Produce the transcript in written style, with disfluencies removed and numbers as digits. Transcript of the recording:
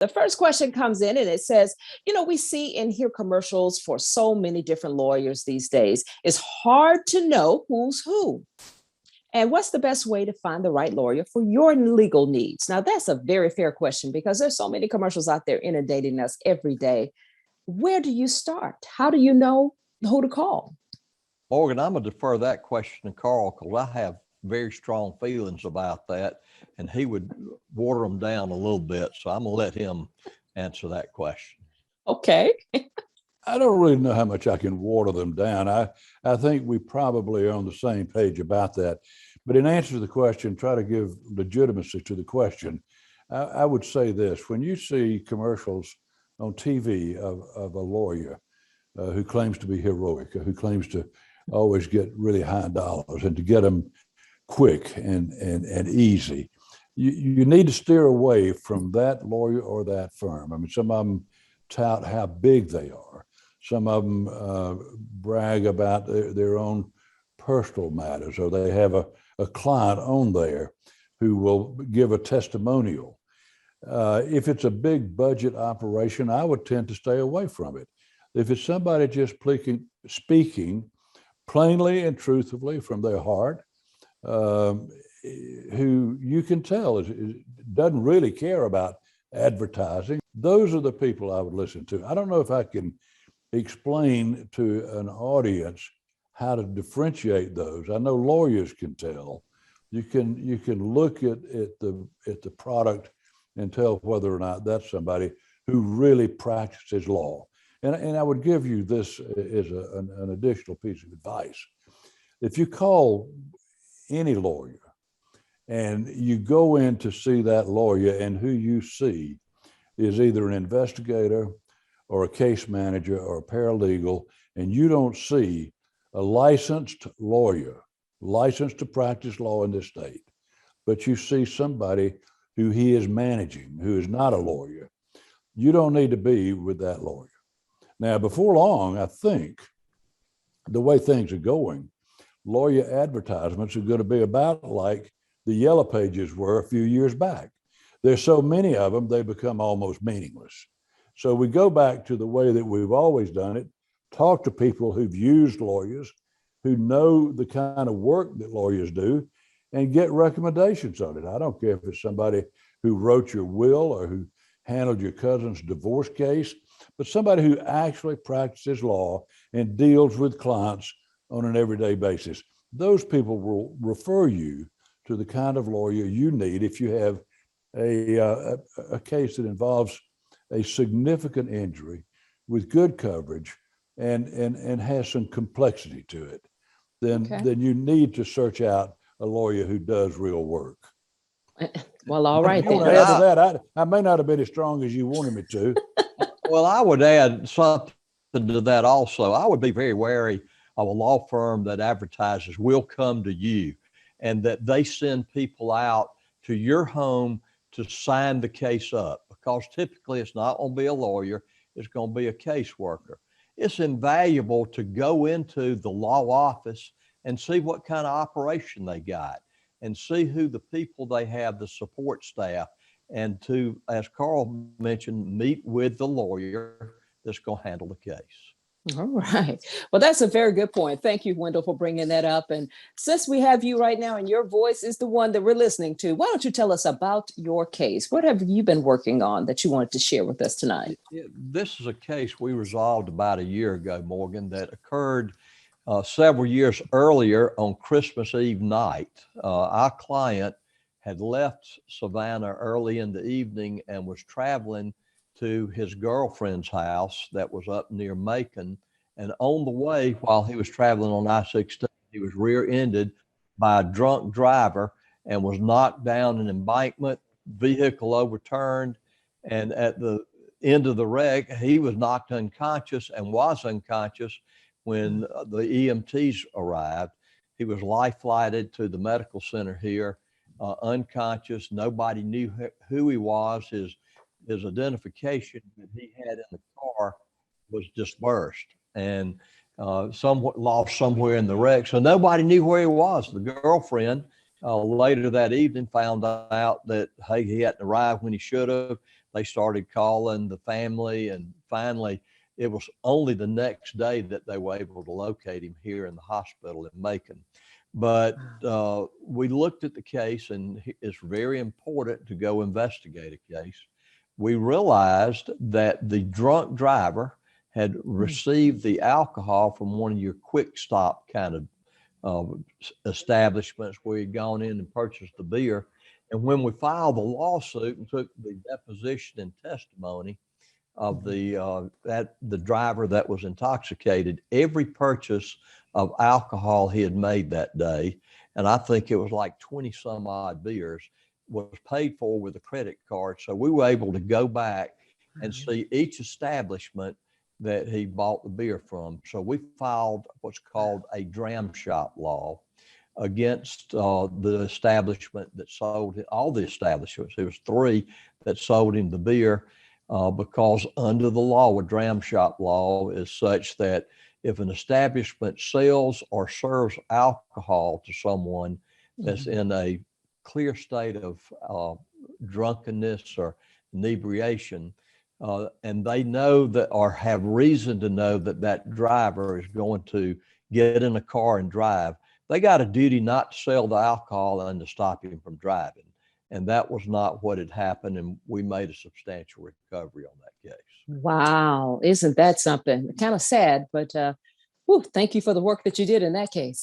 The first question comes in and it says, we see and hear commercials for so many different lawyers these days. It's hard to know who's who. And what's the best way to find the right lawyer for your legal needs? Now, that's a very fair question because there's so many commercials out there inundating us every day. Where do you start? How do you know who to call? Morgan, I'm going to defer that question to Carl because I have very strong feelings about that, and he would water them down a little bit. So I'm going to let him answer that question. Okay. I don't really know how much I can water them down. I think we probably are on the same page about that. But in answer to the question, try to give legitimacy to the question. I would say this: when you see commercials on TV of a lawyer who claims to be heroic, who claims to always get really high dollars and to get them quick and easy, you need to steer away from that lawyer or that firm. I mean, some of them tout how big they are. Some of them brag about their own personal matters, or they have a client on there who will give a testimonial. If it's a big budget operation, I would tend to stay away from it. If it's somebody just speaking plainly and truthfully from their heart, who you can tell doesn't really care about advertising, those are the people I would listen to. I don't know if I can explain to an audience how to differentiate those. I know lawyers can tell. You can look at the product and tell whether or not that's somebody who really practices law. And I would give you this as an additional piece of advice. If you call any lawyer and you go in to see that lawyer, and who you see is either an investigator or a case manager or a paralegal, and you don't see a licensed lawyer, licensed to practice law in this state, but you see somebody who he is managing, who is not a lawyer, you don't need to be with that lawyer. Now, before long, I think the way things are going, lawyer advertisements are going to be about like the Yellow Pages were a few years back. There's so many of them, they become almost meaningless. So we go back to the way that we've always done it, talk to people who've used lawyers, who know the kind of work that lawyers do, and get recommendations on it. I don't care if it's somebody who wrote your will or who handled your cousin's divorce case, but somebody who actually practices law and deals with clients on an everyday basis. Those people will refer you to the kind of lawyer you need if you have a case that involves a significant injury with good coverage and has some complexity to it. Then you need to search out a lawyer who does real work. Well, all right. Then. Add to that, I may not have been as strong as you wanted me to. Well, I would add something to that also. I would be very wary of a law firm that advertises will come to you and that they send people out to your home to sign the case up, because typically it's not going to be a lawyer, it's going to be a caseworker. It's invaluable to go into the law office and see what kind of operation they got and see who the people they have, the support staff, and to, as Carl mentioned, meet with the lawyer that's going to handle the case. All right. Well, that's a very good point. Thank you, Wendell, for bringing that up. And since we have you right now and your voice is the one that we're listening to, why don't you tell us about your case? What have you been working on that you wanted to share with us tonight? This is a case we resolved about a year ago, Morgan, that occurred several years earlier on Christmas Eve night. Our client had left Savannah early in the evening and was traveling to his girlfriend's house that was up near Macon. And on the way, while he was traveling on I-16, he was rear-ended by a drunk driver and was knocked down an embankment, vehicle overturned. And at the end of the wreck, he was knocked unconscious and was unconscious when the EMTs arrived. He was life-flighted to the medical center here, unconscious. Nobody knew who he was. His identification that he had in the car was dispersed and somewhat lost somewhere in the wreck. So nobody knew where he was. The girlfriend later that evening found out that, hey, he hadn't arrived when he should have. they started calling the family, and finally it was only the next day that they were able to locate him here in the hospital in Macon. But we looked at the case, and it's very important to go investigate a case. We realized that the drunk driver had received the alcohol from one of your quick stop kind of establishments where he'd gone in and purchased the beer. And when we filed the lawsuit and took the deposition and testimony of the driver that was intoxicated, every purchase of alcohol he had made that day, and I think it was like 20 some odd beers, was paid for with a credit card. So we were able to go back and see each establishment that he bought the beer from. So we filed what's called a dram shop law against the establishment that sold it, all the establishments. There was 3 that sold him the beer because under the law, a dram shop law is such that if an establishment sells or serves alcohol to someone that's in a clear state of drunkenness or inebriation, and they know that, or have reason to know that that driver is going to get in a car and drive, they got a duty not to sell the alcohol and to stop him from driving. And that was not what had happened. And we made a substantial recovery on that case. Wow. Isn't that something? Kind of sad, but thank you for the work that you did in that case.